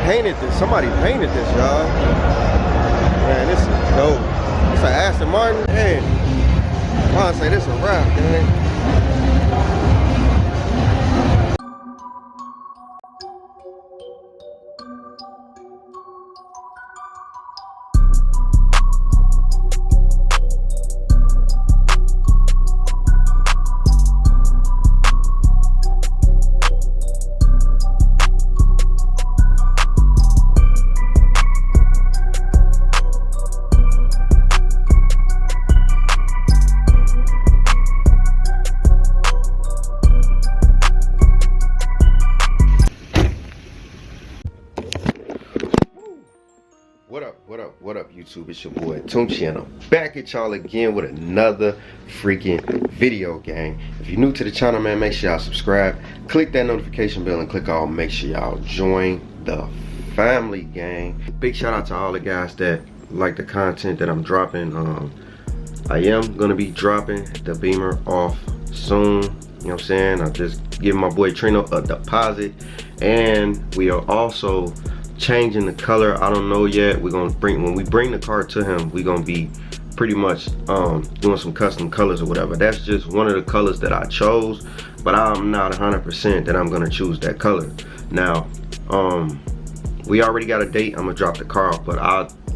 painted this. Somebody painted this, y'all. Man, this is dope. It's an Aston Martin. Man, I want to say this is a wrap, man. What up, YouTube? It's your boy Tunechee, and I'm back at y'all again with another freaking video, gang. If you're new to the channel, man, make sure y'all subscribe, click that notification bell, and click all. Make sure y'all join the family, gang. Big shout out to all the guys that like the content that I'm dropping. I am gonna be dropping the Beamer off soon. You know what I'm saying? I just give my boy Trino a deposit, and we are also changing the color. I don't know yet. We're gonna when we bring the car to him, we're gonna be pretty much doing some custom colors or whatever. That's just one of the colors that I chose, but I'm not 100% that I'm gonna choose that color. Now we already got a date. I'm gonna drop the car off, but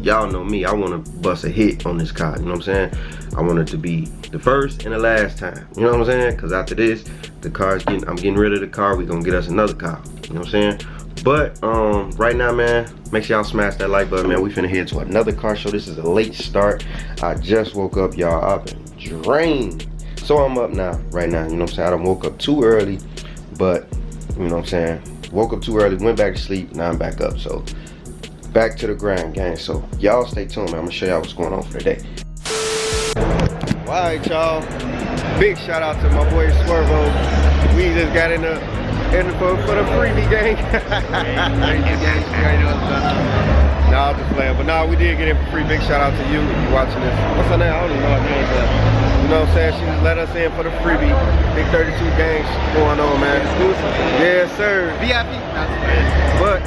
y'all know me, I want to bust a hit on this car. You know what I'm saying? I want it to be the first and the last time. You know what I'm saying? Because after this, the car's I'm getting rid of the car. We're gonna get us another car. You know what I'm saying? But right now, man, make sure y'all smash that like button, man. We finna head to another car show. This is a late start. I just woke up, y'all. I've been drained, so I'm up now, right now. You know what I'm saying? I done woke up too early, but you know what I'm saying? Woke up too early, went back to sleep. Now I'm back up, so back to the grind, gang. So y'all stay tuned, man. I'm gonna show y'all what's going on for the day. All right, y'all. Big shout out to my boy Swervo. We just got in the for the freebie gang. Nah, I'm just playing. But nah, we did get in for free. Big shout out to you if you're watching this. What's her name? I don't even know her name, but you know what I'm saying? She just let us in for the freebie. Big 32 gang going on, man. Yes, sir. VIP. But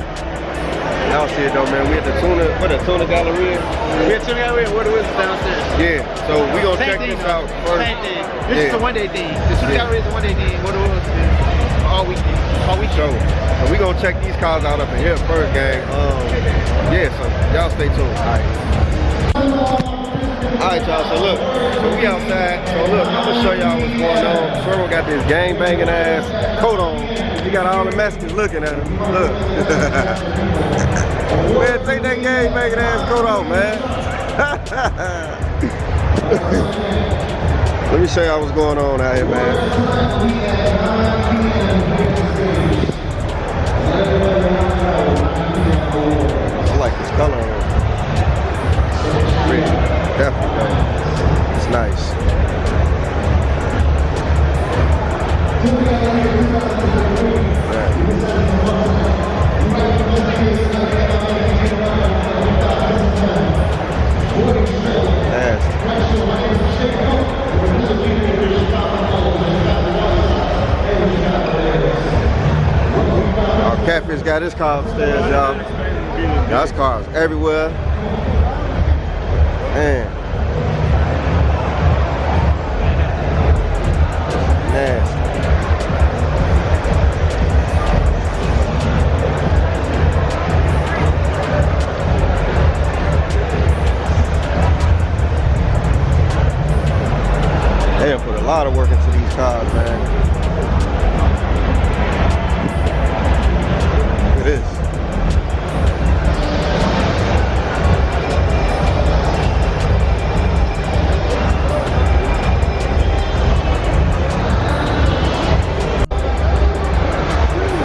y'all see it though, man. We at the Tuna Galleria. We at Tuna Galleria. What is downstairs? Yeah. So we gonna check this out first. Same thing. This is a one-day thing. The Tuna Galleria is a one-day thing. What is all weekend. So we gonna check these cars out up in here first, gang. Yeah, so y'all stay tuned. Alright, y'all, so look, so we outside. So look, I'm gonna show y'all what's going on. Swervo got this gang banging ass coat on. He got all the Mexicans looking at him. Look. Man, take that gang banging ass coat off, man. Let me show y'all what's going on out here, man. I like this color. Pretty. Definitely. It's nice. Catfish got his car upstairs, y'all. Y'all, his cars everywhere. Man. Nasty. They done put a lot of work into these cars, man. It is.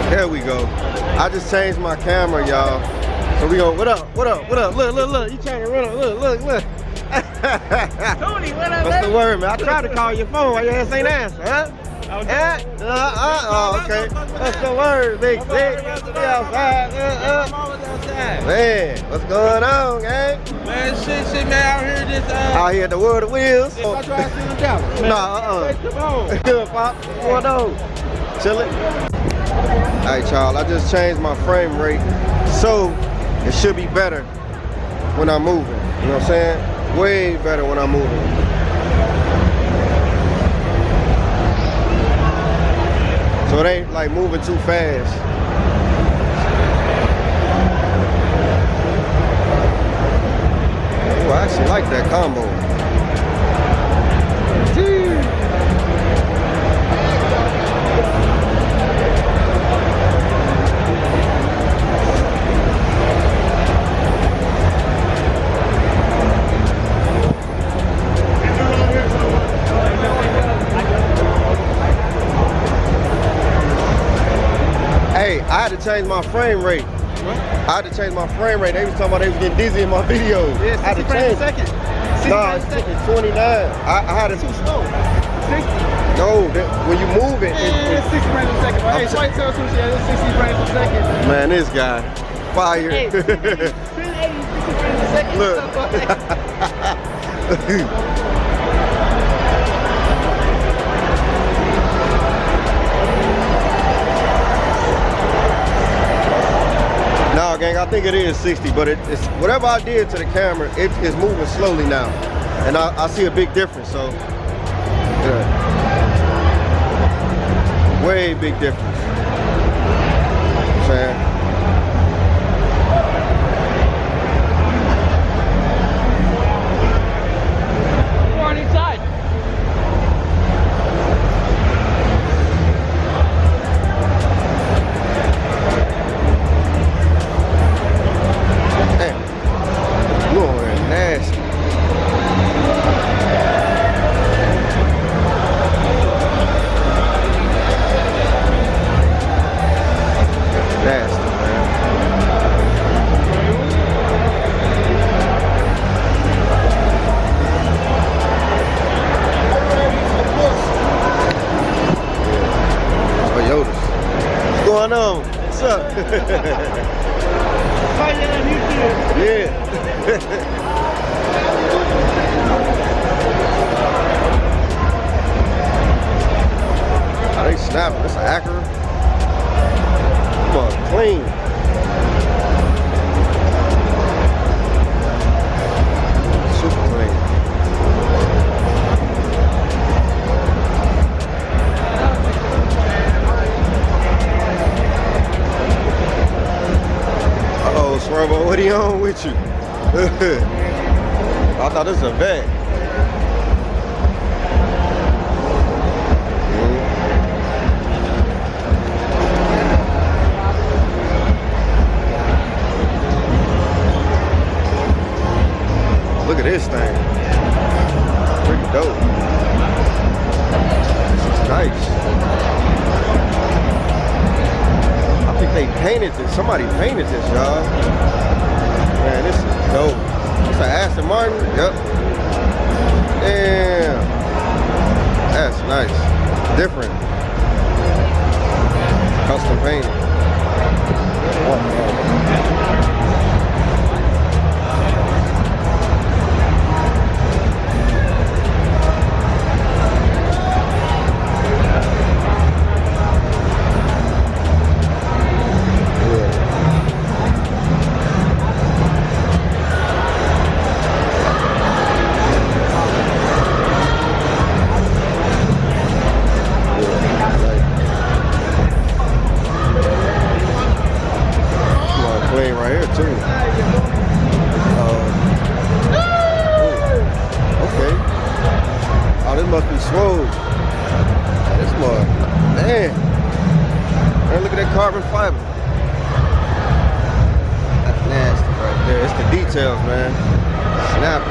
There we go. I just changed my camera, y'all. So we gonna, what up? Look, you trying to run up, look. Tony, what up, What's the word, man? I tried to call your phone, why your ass ain't answer, huh? Okay. What's the word, big dick? Outside. Man, what's going on, gang? Man, shit, man, out here just Out here at the World of Wheels. I try to see the devil. Nah, Come on. Good, Pop. What's going on? Chillin'. Alright, y'all, I just changed my frame rate, so it should be better when I'm moving. You know what I'm saying? Way better when I'm moving. So it ain't like moving too fast. Oh, I actually like that combo. Hey, I had to change my frame rate. What? I had to change my frame rate. They was talking about they was getting dizzy in my videos. Yeah, 60 I had to frames a change. second. 60 No, frames a second. it's 29. I had to. Too slow. 60. No, when you move it, Yeah, 60 frames a second. Hey, try to tell Tunechee, yeah, it's 60 frames a second. man, this guy, fire. Hey, 60 frames a second. Look. No, gang, I think it is 60, but it's whatever I did to the camera, it's moving slowly now, and I see a big difference. So, yeah, way big difference. You know what I'm saying? We're on inside. Damn, you over there nasty. Nasty, man. Oh, Yodas. What's going on? What's up? Find it on YouTube. Yeah. Oh, they snapping. That's an Acura. Come on, clean. Super clean. Uh-oh, Swervo, what are you on with you? I thought this was a vet. Look at this thing. Pretty dope. This is nice. I think they painted this. Somebody painted this, y'all. Man, this is dope. It's an Aston Martin. Yep. Damn. That's nice. Different. Custom painted. Right here too. Okay. Oh, this must be swole. This must, man. Man, look at that carbon fiber. That's nasty right there. It's the details, man. Snap.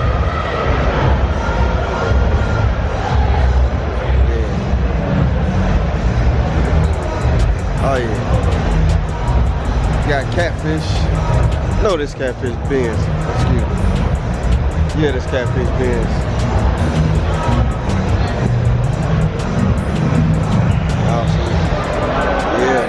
Yeah. Oh yeah. Got catfish. No, this catfish bins. Excuse me. Yeah, this catfish bins. Awesome. Yeah.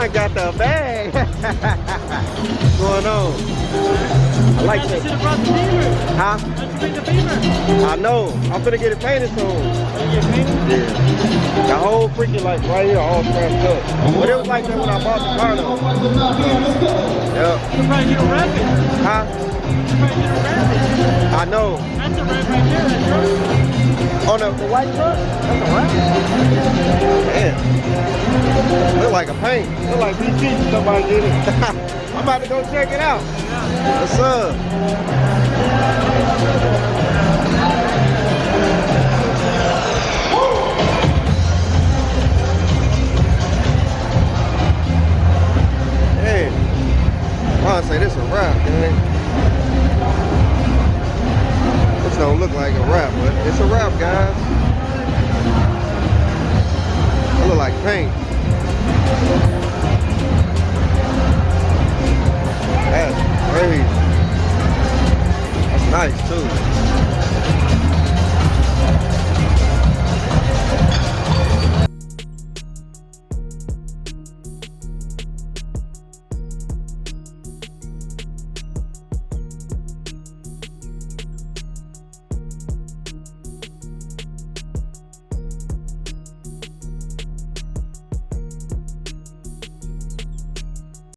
son got the bag. What's going on? I like that. Should have brought the beamer. Huh? Let's bring the beamer. I know. I'm finna get it painted soon. You get painted? Yeah. The whole freaking like right here all scratched up. But it was like that when I bought the car though. Yep. You're probably gonna wrap it. Huh? You're probably gonna wrap it. I know. That's a wrap right there. That's right. On the white truck? That's a wrap? Man. Look like a paint. Look like BT. Somebody did it. I'm about to go check it out. What's up? Hey, I say this a wrap, man. This don't look like a wrap, but it's a wrap, guys. It look like paint. That's crazy. That's nice too.